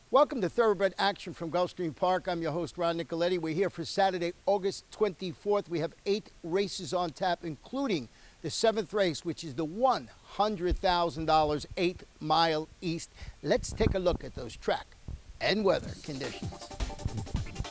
Welcome to Thoroughbred Action from Gulfstream Park. I'm your host, Ron Nicoletti. We're here for Saturday, August 24th. We have 8 races on tap, including the 7th race, which is the $100,000 8 Mile East. Let's take a look at those track and weather conditions.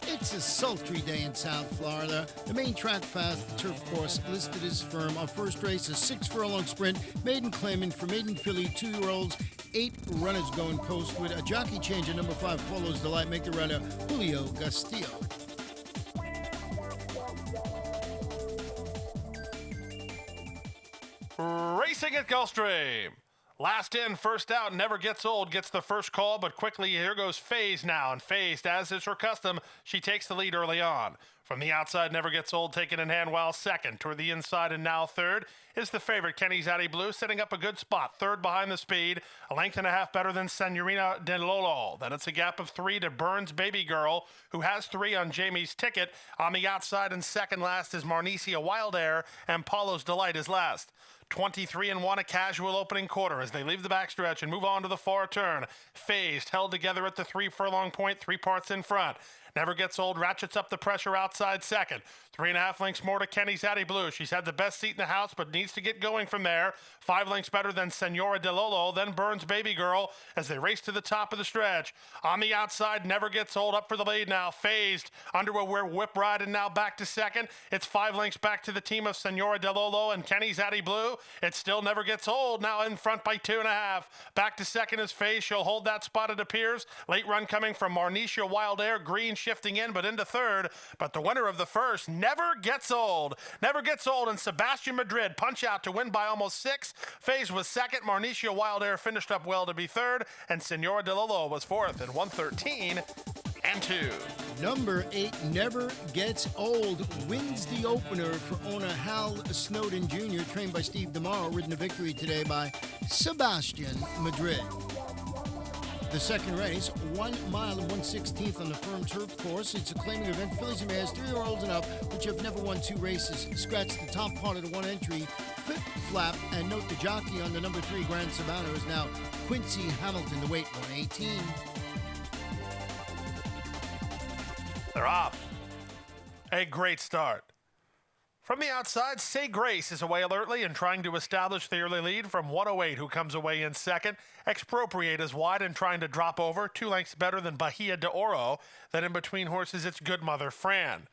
It's a sultry day in South Florida. The main track fast turf course listed as firm. Our first race, a 6-furlong sprint, maiden claiming for maiden filly 2-year-olds. 8 runners going post with a jockey change at number 5, Paulo's Delight, make the runner Julio Castillo. Racing at Gulfstream. Last in, first out, never gets old, gets the first call, but quickly here goes Faze now. And Faze, as is her custom, she takes the lead early on. From the outside, never gets old, taken in hand while second. Toward the inside and now third is the favorite, Kenny Zaddy Blue, setting up a good spot. Third behind the speed, a length and a half better than Senorita de Lolo. Then it's a gap of 3 to Burns Baby Girl, who has 3 on Jamie's ticket. On the outside and second last is Marnicia Wild Air, and Paulo's Delight is last. 23-1, a casual opening quarter as they leave the backstretch and move on to the far turn. Phased, held together at the 3-furlong point, 3 parts in front. Never gets old, ratchets up the pressure outside second. 3.5 lengths more to Kenny Zaddy Blue. She's had the best seat in the house, but needs to get going from there. 5 lengths better than Senora de Lolo, then Burns Baby Girl as they race to the top of the stretch. On the outside, never gets old, up for the lead now. Phased, underwear whip ride, and now back to second. It's 5 lengths back to the team of Senora de Lolo and Kenny Zaddy Blue. It still never gets old, now in front by 2.5. Back to second is Phased. She'll hold that spot, it appears. Late run coming from Marnicia Wild Air. Green shifting in, but into third. But the winner of the first never gets old. Never gets old, and Sebastian Madrid punch out to win by almost 6. Phase was second. Marnicia Wild Air finished up well to be third, and Senora de Lolo was fourth in 1:13 and 2. Number 8, Never Gets Old, wins the opener for owner Hal Snowden Jr., trained by Steve DeMauro, ridden to victory today by Sebastian Madrid. The second race, 1 mile and 1/16 on the firm turf course. It's a claiming event. Fillies and mares, 3-year-olds and up, which have never won 2 races. Scratch the top part of the 1 entry, flip flap, and note the jockey on the number 3 Grand Sabano is now Quincy Hamilton, the weight 118. They're off. A great start. From the outside, Say Grace is away alertly and trying to establish the early lead from 108, who comes away in second. Expropriate is wide and trying to drop over, 2 lengths better than Bahia de Oro. Then in between horses, it's Good Mother Fran.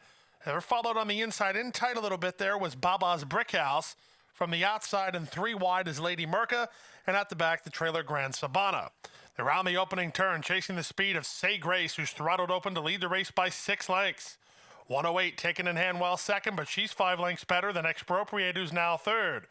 They're followed on the inside, in tight a little bit there, was Baba's Brickhouse. From the outside and 3 wide is Lady Merca, and at the back, the trailer Grand Sabana. They're around the opening turn, chasing the speed of Say Grace, who's throttled open to lead the race by 6 lengths. 108 taken in hand while second, but she's 5 lengths better than Expropriate, who's now third.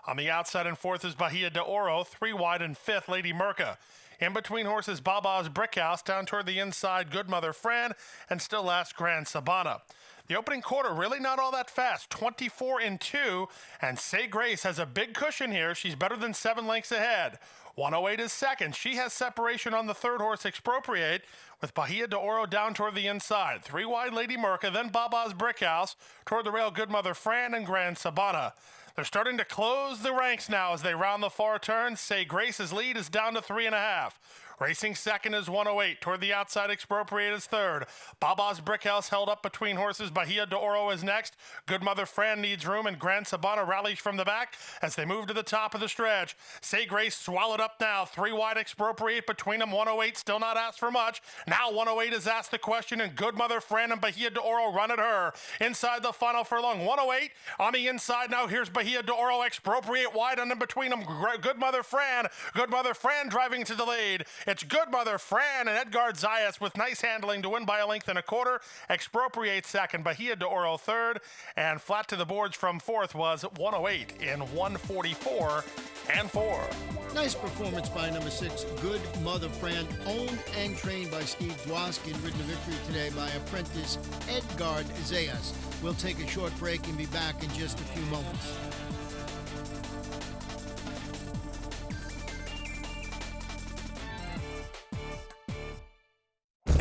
On the outside and fourth is Bahia de Oro, 3 wide and fifth, Lady Merca. In between horses, Baba's Brickhouse, down toward the inside, Good Mother Fran, and still last Grand Sabana. The opening quarter really not all that fast, 24-2, and Say Grace has a big cushion here. She's better than 7 lengths ahead. 108 is second. She has separation on the third horse, Expropriate, with Bahia de Oro down toward the inside. 3 wide, Lady Merca, then Baba's Brickhouse, toward the rail, Good Mother Fran and Grand Sabana. They're starting to close the ranks now as they round the far turn. Say Grace's lead is down to 3.5. Racing second is 108. Toward the outside, Expropriate is third. Baba's Brickhouse held up between horses. Bahia de Oro is next. Good Mother Fran needs room, and Grand Sabana rallies from the back as they move to the top of the stretch. Say Grace swallowed up now. 3 wide, Expropriate between them. 108 still not asked for much. Now 108 is asked the question, and Good Mother Fran and Bahia de Oro run at her. Inside the final furlong, 108. On the inside now, here's Bahia de Oro. Expropriate wide, and in between them, Good Mother Fran. Good Mother Fran driving to the lead. It's Good Mother Fran and Edgar Zayas with nice handling to win by 1 length and a quarter. Expropriate second, Bahia de Oro third, and flat to the boards from fourth was 108 in 1:44 and 4. Nice performance by number 6, Good Mother Fran, owned and trained by Steve Dwosky, and ridden to victory today by apprentice Edgar Zayas. We'll take a short break and be back in just a few moments.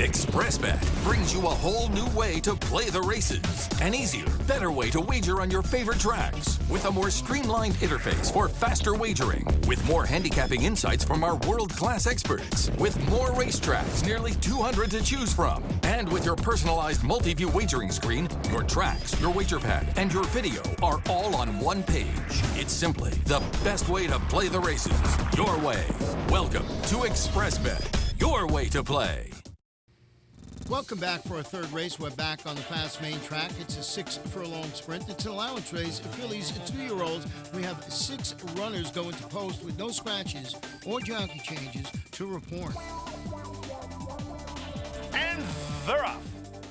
ExpressBet brings you a whole new way to play the races. An easier, better way to wager on your favorite tracks. With a more streamlined interface for faster wagering. With more handicapping insights from our world-class experts. With more racetracks, nearly 200 to choose from. And with your personalized multi-view wagering screen, your tracks, your wager pad, and your video are all on one page. It's simply the best way to play the races. Your way. Welcome to ExpressBet. Your way to play. Welcome back for our third race. We're back on the fast main track. It's a 6-furlong sprint. It's an allowance race. Fillies, 2-year-olds. We have 6 runners going to post with no scratches or jockey changes to report. And they're off.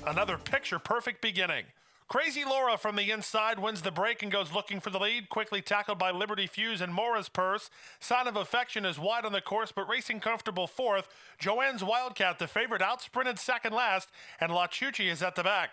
Another picture-perfect beginning. Crazy Laura from the inside wins the break and goes looking for the lead. Quickly tackled by Liberty Fuse and Mora's Purse. Sign of Affection is wide on the course, but racing comfortable fourth. Joanne's Wildcat, the favorite, outsprinted second last, and La Chuchi is at the back.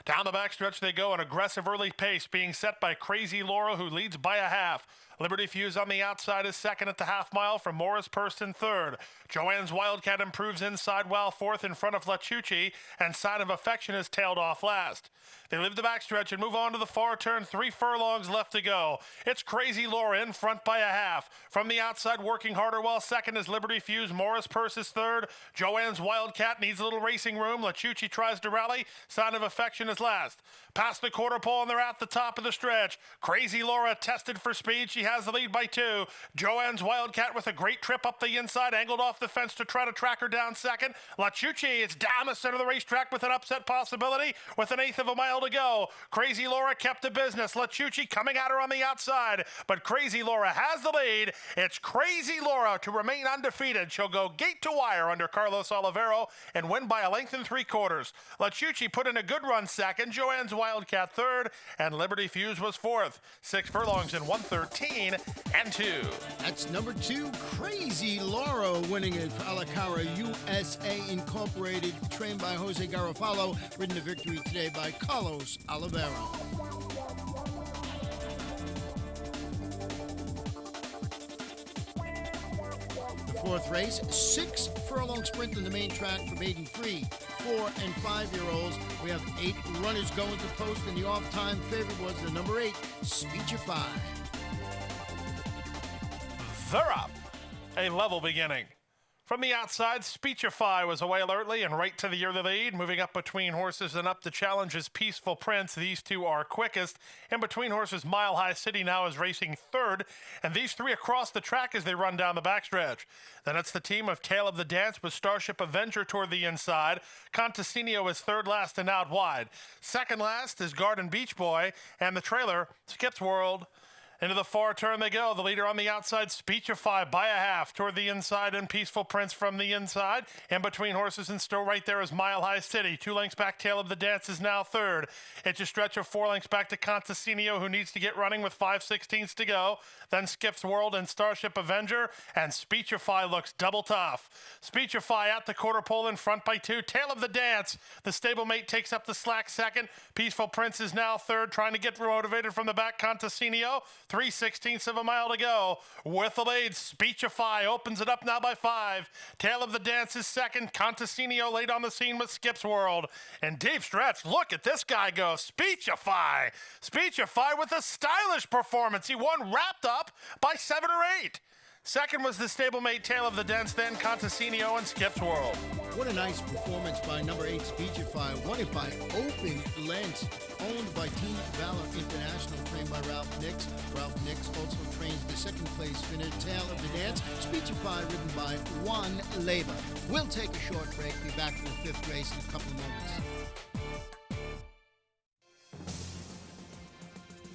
Down the backstretch they go, an aggressive early pace being set by Crazy Laura, who leads by a half. Liberty Fuse on the outside is second at the half mile from Morris Purse in third. Joanne's Wildcat improves inside while fourth in front of La Chuchi, and Sign of Affection is tailed off last. They leave the backstretch and move on to the far turn. 3 furlongs left to go. It's Crazy Laura in front by a half. From the outside, working harder while second is Liberty Fuse. Morris Purse is third. Joanne's Wildcat needs a little racing room. La Chuchi tries to rally. Sign of Affection is last. Past the quarter pole and they're at the top of the stretch. Crazy Laura tested for speed. She has the lead by 2. Joanne's Wildcat with a great trip up the inside, angled off the fence to try to track her down second. La Chuchi is down the center of the racetrack with an upset possibility with an eighth of a mile to go. Crazy Laura kept the business. La Chuchi coming at her on the outside, but Crazy Laura has the lead. It's Crazy Laura to remain undefeated. She'll go gate to wire under Carlos Olivero and win by a length and 3/4. La Chuchi put in a good run second. Joanne's Wildcat third, and Liberty Fuse was fourth. 6 furlongs in 1:13 and 2. That's number 2, Crazy Laura, winning it for Alacara USA Incorporated, trained by Jose Garofalo, ridden to victory today by Carlos Olivero. The fourth race, 6-furlong sprint in the main track for maiden 3, 4, and 5-year-olds. We have 8 runners going to post, and the off-time favorite was the number 8, Speechify. They're up. A level beginning. From the outside, Speechify was away alertly and right to the early lead. Moving up between horses and up the challenge is Peaceful Prince. These two are quickest. In between horses, Mile High City now is racing third. And these 3 across the track as they run down the backstretch. Then it's the team of Tale of the Dance with Starship Avenger toward the inside. Contesinio is third last and out wide. Second last is Garden Beach Boy. And the trailer, Skips World. Into the far turn they go. The leader on the outside, Speechify, by a half. Toward the inside, and Peaceful Prince from the inside. In between horses and still right there is Mile High City. 2 lengths back, Tale of the Dance is now third. It's a stretch of 4 lengths back to Contesinio, who needs to get running with 5/16 to go. Then Skips World and Starship Avenger, and Speechify looks double tough. Speechify at the quarter pole in front by 2. Tale of the Dance. The stablemate takes up the slack second. Peaceful Prince is now third, trying to get motivated from the back. Contesinio. 3/16 of a mile to go. With the lead, Speechify opens it up now by 5. Tale of the Dance is second. Contesinio late on the scene with Skips World. And deep stretch, look at this guy go. Speechify. Speechify with a stylish performance. He won wrapped up by 7 or 8. Second was the stablemate Tale of the Dance, then Contesinio and Skips World. What a nice performance by number 8, Speechify. Won it by open lengths. Owned by Team Valor International, trained by Ralph Nix. Ralph Nix also trains the second place winner, Tale of the Dance. Speechify, ridden by Juan Labor. We'll take a short break. Be back for the 5th race in a couple of moments.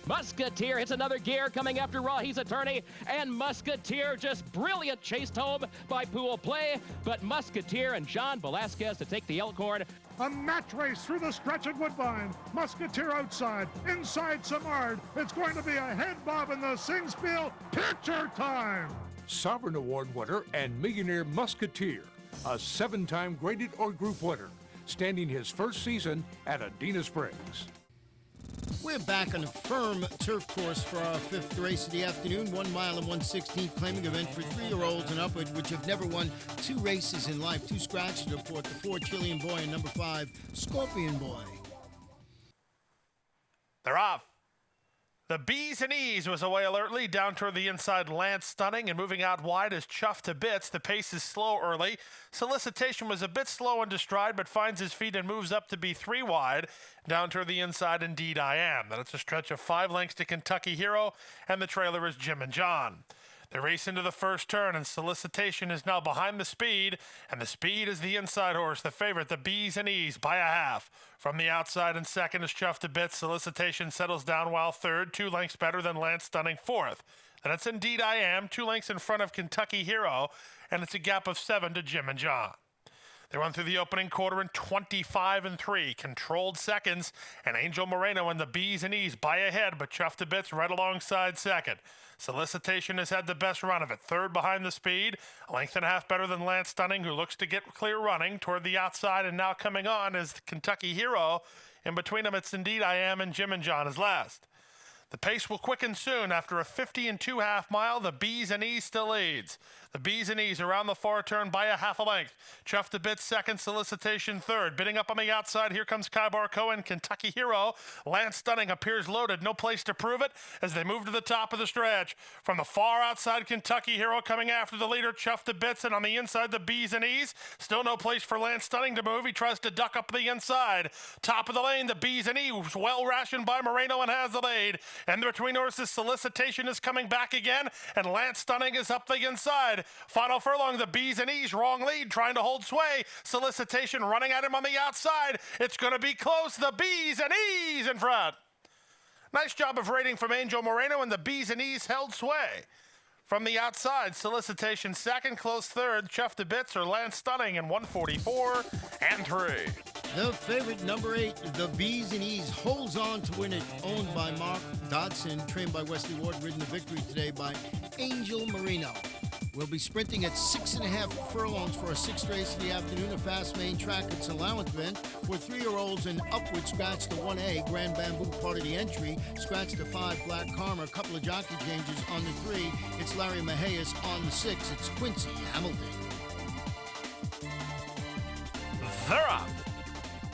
Musketeer hits another gear coming after Rahi's attorney, and Musketeer just brilliant chased home by Pool Play, but Musketeer and John Velasquez to take the Elkhorn. A match race through the stretch at Woodbine. Musketeer outside, inside Samard. It's going to be a head bob in the Singspiel. Picture time! Sovereign Award winner and millionaire Musketeer, a 7-time graded or group winner, standing his first season at Adena Springs. We're back on a firm turf course for our fifth race of the afternoon, 1 mile and 1/16th claiming event for 3-year-olds and upward, which have never won 2 races in life. 2 scratches to report, the 4 Chilean Boy and number 5 Scorpion Boy. They're off. The B's and E's was away alertly, down toward the inside, Lance Stunning, and moving out wide is Chuff to Bits. The pace is slow early. Solicitation was a bit slow into stride, but finds his feet and moves up to be 3 wide. Down toward the inside, Indeed I Am. Then it's a stretch of 5 lengths to Kentucky Hero, and the trailer is Jim and John. They race into the first turn, and Solicitation is now behind the Speed, and the Speed is the inside horse, the favorite, the B's and E's, by a half. From the outside in second is Chuff to Bits. Solicitation settles down while third, 2 lengths better than Lance Stunning fourth. Then it's Indeed I Am, 2 lengths in front of Kentucky Hero, and it's a gap of 7 to Jim and John. They run through the opening quarter in 25 3, controlled seconds, and Angel Moreno and the B's and E's by ahead, but Chuff to Bits right alongside second. Solicitation has had the best run of it, third behind the Speed, a length and a half better than Lance Stunning, who looks to get clear running toward the outside, and now coming on is the Kentucky Hero. In between them, it's Indeed I Am, and Jim and John is last. The pace will quicken soon. After a 50 2/2 mile, the B's and E's still leads. The B's and E's around the far turn by a half a length. Chuff to Bits second, Solicitation third. Bidding up on the outside, here comes Kybar Cohen, Kentucky Hero. Lance Stunning appears loaded, no place to prove it as they move to the top of the stretch. From the far outside, Kentucky Hero coming after the leader, Chuff to Bits, and on the inside, the B's and E's. Still no place for Lance Stunning to move. He tries to duck up the inside. Top of the lane, the B's and E's, well rationed by Moreno and has the lead. And between horses, Solicitation is coming back again, and Lance Stunning is up the inside. Final furlong, the B's and E's, wrong lead, trying to hold sway. Solicitation running at him on the outside. It's going to be close. The B's and E's in front. Nice job of rating from Angel Moreno, and the B's and E's held sway. From the outside, Solicitation second, close third, Chuff to Bits or Lance Stunning in 144 3. The favorite, number 8, the B's and E's, holds on to win it, owned by Mark Dodson, trained by Wesley Ward, ridden to victory today by Angel Moreno. We'll be sprinting at 6.5 furlongs for our 6th race of the afternoon, a fast main track. It's an allowance event for 3-year-olds and upward. Scratch to 1A, Grand Bamboo, part of the entry. Scratch to 5, Black Karma. A couple of jockey changes on the 3. It's Larry Mahias. On the 6, it's Quincy Hamilton. They're up.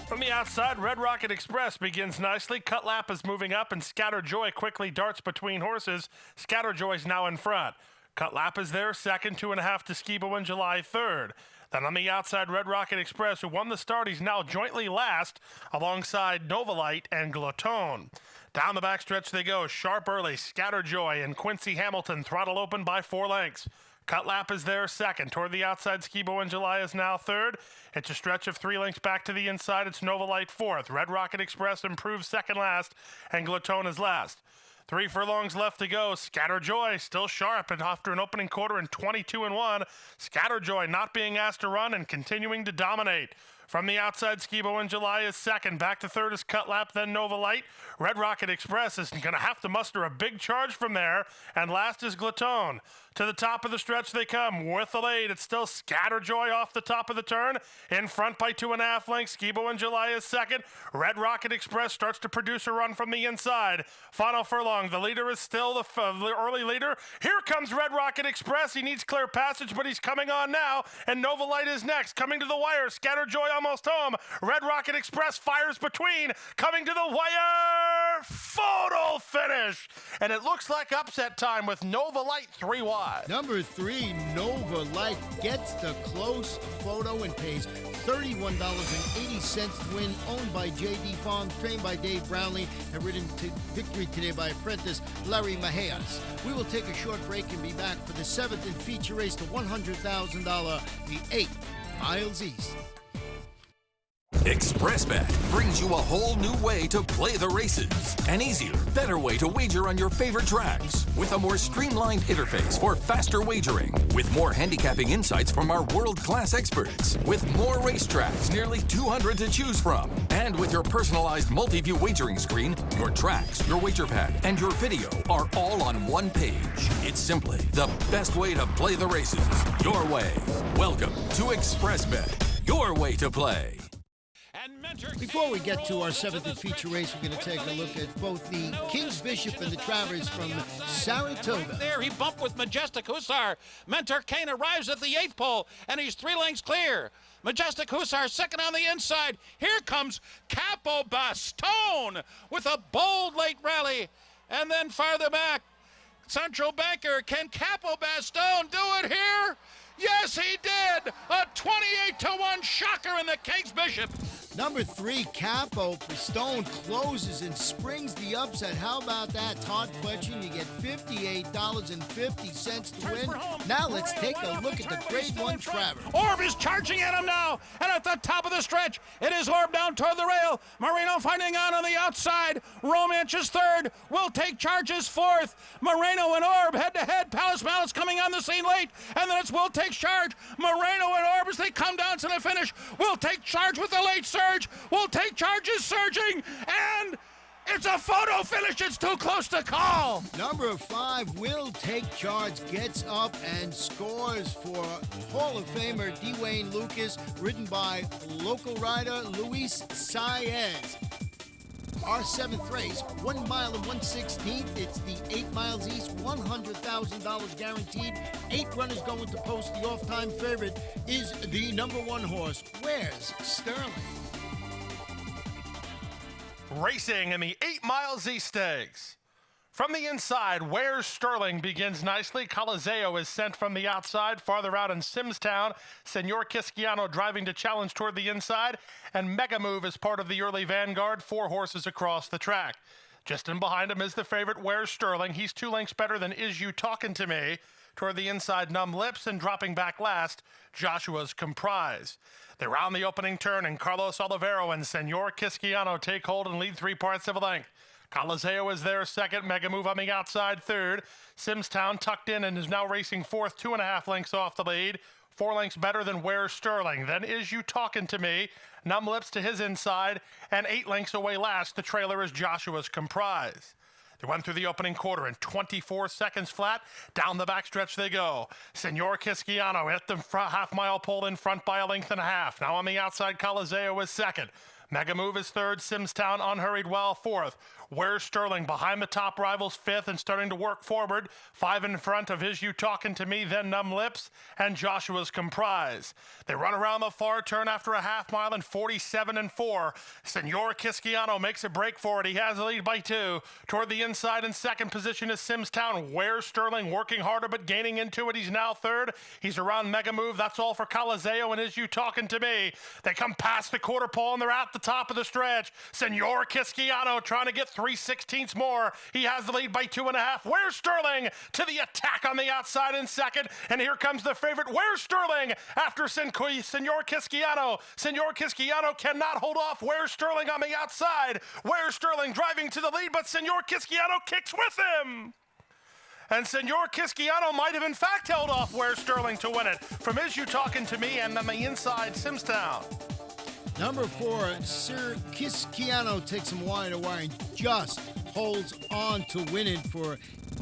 From the outside, Red Rocket Express begins nicely. Cutlap is moving up, and Scatter Joy quickly darts between horses. Scatter Joy's now in front. Cutlap is there, second, 2.5 to Skibo in July, third. Then on the outside, Red Rocket Express, who won the start, he's now jointly last, alongside Novalite and Glotone. Down the backstretch they go, sharp early, Scatter Joy and Quincy Hamilton throttle open by 4 lengths. Cutlap is there second. Toward the outside, Skibo in July is now third. It's a stretch of 3 lengths back to the inside. It's Novalite fourth. Red Rocket Express improves second last, and Glotone is last. 3 furlongs left to go. Scatter Joy still sharp, and after an opening quarter in 22 1, Scatter Joy not being asked to run and continuing to dominate. From the outside, Skibo in July is second. Back to third is Cutlap, then Novalite. Red Rocket Express is going to have to muster a big charge from there. And last is Glotone. To the top of the stretch they come. With the lead, it's still Scatter Joy off the top of the turn. In front by 2.5 lengths. Skibo in July is second. Red Rocket Express starts to produce a run from the inside. Final furlong. The leader is still the early leader. Here comes Red Rocket Express. He needs clear passage, but he's coming on now. And Novalite is next. Coming to the wire. Scatter Joy almost home. Red Rocket Express fires between. Coming to the wire. Photo finish. And it looks like upset time with Novalite 3 wide. Number 3, Novalite, gets the close photo and pays $31.80 to win, owned by J.D. Farms, trained by Dave Brownlee, and ridden to victory today by apprentice Larry Mahias. We will take a short break and be back for the 7th and feature race, the $100,000, the 8 miles east. ExpressBet brings you a whole new way to play the races. An easier, better way to wager on your favorite tracks. With a more streamlined interface for faster wagering. With more handicapping insights from our world-class experts. With more racetracks, nearly 200 to choose from. And with your personalized multi-view wagering screen, your tracks, your wager pad, and your video are all on one page. It's simply the best way to play the races. Your way. Welcome to ExpressBet. Your way to play. And Before we get to our seventh and feature race, we're going to take a look at both the King's Bishop and the Travers from Saratoga. There, he bumped with Majestic Hussar. Mentor Kane arrives at the 8th pole, and he's 3 lengths clear. Majestic Hussar second on the inside. Here comes Capo Bastone with a bold late rally. And then farther back, Central Banker. Can Capo Bastone do it here? Yes, he did. A 28-1 shocker in the King's Bishop. Number 3, Capo Bastone closes and springs the upset. How about that? Todd Pletchin, you get $58.50 to win. Now let's take a look at the Grade 1 Travers. Orb is charging at him now, and at the top of the stretch, it is Orb down toward the rail. Moreno finding on the outside. Romance is third. Will Take Charge is fourth. Moreno and Orb head-to-head. Palace Malice coming on the scene late, and then it's Will Take Charge. Moreno and Orb as they come down to the finish. Will Take Charge with the late surge. Will Take Charge is surging, and it's a photo finish. It's too close to call. Number 5, Will Take Charge gets up and scores for Hall of Famer Dwayne Lucas, ridden by local rider Luis Saez. Our 7th race, 1 mile and 1/16. It's the 8 miles east, $100,000 guaranteed. 8 runners going to post. The off-time favorite is the number 1 horse, Where's Sterling? Racing in the 8 Miles East Stakes. From the inside, Where's Sterling begins nicely. Coliseo is sent from the outside. Farther out in Simstown, Senor Kisciano driving to challenge toward the inside. And Mega Move is part of the early vanguard. 4 horses across the track. Just in behind him is the favorite, Where's Sterling. He's 2 lengths better than Is You Talking to Me. Toward the inside, Numb Lips, and dropping back last, Joshua's Comprise. They round the opening turn, and Carlos Olivero and Senor Kisciano take hold and lead 3/4 of a length. Coliseo is there second, Mega Move on the outside third. Simstown tucked in and is now racing fourth, 2.5 lengths off the lead. 4 lengths better than Where's Sterling. Then Is You Talking to Me, Numb Lips to his inside, and 8 lengths away last, the trailer is Joshua's Comprise. They went through the opening quarter in 24 seconds flat. Down the backstretch they go. Senor Kisciano at the half-mile pole in front by 1.5 lengths. Now on the outside, Coliseo is second. Mega Move is third. Simstown unhurried well fourth. Where's Sterling behind the top rivals fifth and starting to work forward. 5 in front of Is You Talking to Me, then Numb Lips, and Joshua's Comprise. They run around the far turn after a half mile in 47-4. Senor Kisciano makes a break for it. He has the lead by 2. Toward the inside in second position is Simstown. Where's Sterling working harder but gaining into it. He's now third. He's around Mega Move. That's all for Coliseo and Is You Talking to Me. They come past the quarter pole and they're at the top of the stretch. Senor Kisciano trying to get 3/16 more. He has the lead by 2.5. Where's Sterling to the attack on the outside in second. And here comes the favorite. Where's Sterling after Senor Kisciano. Senor Kisciano cannot hold off Where's Sterling on the outside. Where's Sterling driving to the lead, but Senor Kisciano kicks with him. And Senor Kisciano might have in fact held off Where's Sterling to win it. From Is You Talking to Me and on the inside, Simstown. Number 4, Sir Kisciano takes him wide to wire and just holds on to win it for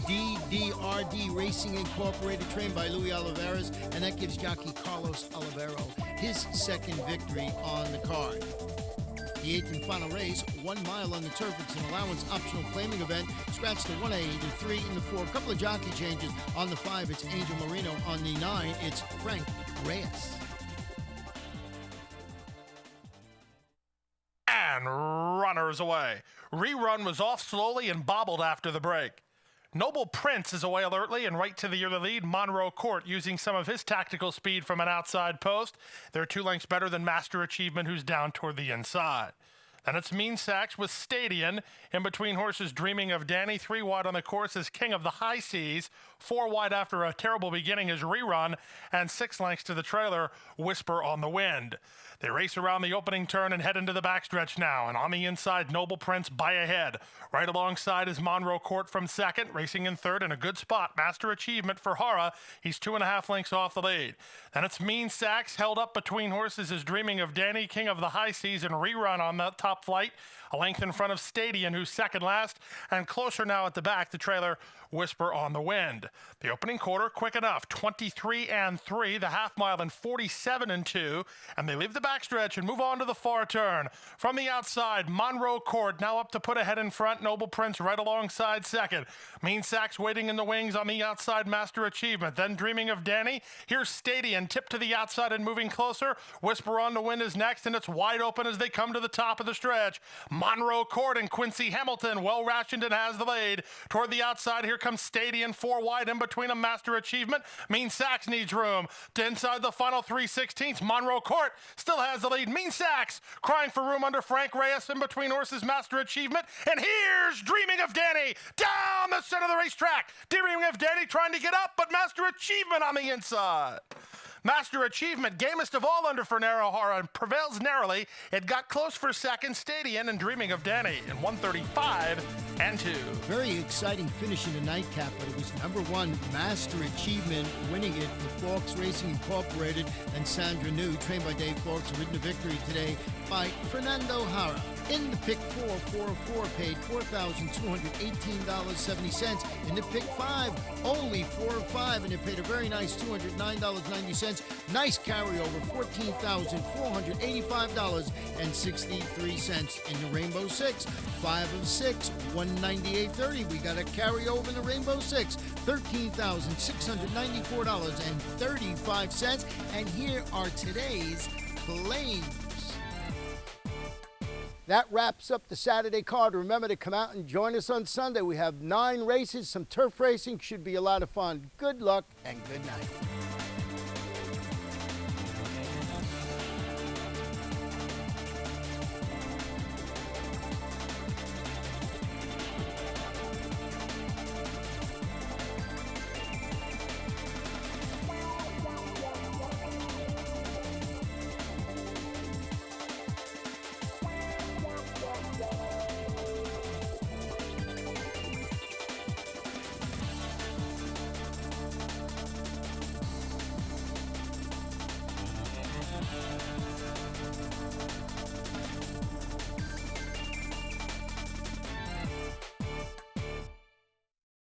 DDRD Racing Incorporated, trained by Louis Oliveras, and that gives jockey Carlos Olivero his second victory on the card. The 8th and final race, 1 mile on the turf. It's an allowance optional claiming event. Scratch the 1A, the 3, and the 4. A couple of jockey changes. On the 5, it's Angel Marino. On the 9, it's Frank Reyes. And runners away. Rerun was off slowly and bobbled after the break. Noble Prince is away alertly and right to the early lead. Monroe Court using some of his tactical speed from an outside post. They're 2 lengths better than Master Achievement, who's down toward the inside. Then it's Mean Sacks with Stadion. In between horses Dreaming of Danny. 3 wide on the course is King of the High Seas. 4 wide after a terrible beginning is Rerun. And 6 lengths to the trailer, Whisper on the Wind. They race around the opening turn and head into the backstretch now. And on the inside, Noble Prince by ahead. Right alongside is Monroe Court from second. Racing in third in a good spot. Master Achievement for Hara. He's 2.5 lengths off the lead. Then it's Mean Sacks. Held up between horses is Dreaming of Danny, King of the High Seas, and Rerun on the top flight. A length in front of Stadion, who's second last. And closer now at the back, the trailer, Whisper on the Wind. The opening quarter, quick enough. 23-3. The half mile in 47-2. And they leave the back backstretch and move on to the far turn. From the outside, Monroe Court now up to put ahead in front. Noble Prince right alongside second. Mean Sacks waiting in the wings on the outside, Master Achievement. Then Dreaming of Danny. Here's Stadion, tip to the outside and moving closer. Whisper on the Wind is next, and it's wide open as they come to the top of the stretch. Monroe Court and Quincy Hamilton, well rationed and has the lead. Toward the outside, here comes Stadion, 4 wide in between a Master Achievement. Mean Sacks needs room. To inside the final 3/16, Monroe Court still has the lead. Mean Sacks crying for room under Frank Reyes in between horses, Master Achievement. And here's Dreaming of Danny down the center of the racetrack. Dreaming of Danny trying to get up, but Master Achievement on the inside. Master Achievement, gamest of all under Fernero Hara, and prevails narrowly. It got close for second. Stadion and Dreaming of Danny in 135-2. Very exciting finish in the nightcap, but it was number 1, Master Achievement, winning it for Forks Racing Incorporated and Sandra New, trained by Dave Forks, ridden to victory today by Fernando Hara. In the pick 4 paid $4,218.70. In the pick 5, only 4 or 5, and it paid a very nice $209.90. Nice carryover, $14,485.63. In the Rainbow 6, 5 of 6, $198.30. We got a carryover in the Rainbow 6, $13,694.35. And here are today's claims. That wraps up the Saturday card. Remember to come out and join us on Sunday. We have 9 races, some turf racing. Should be a lot of fun. Good luck and good night.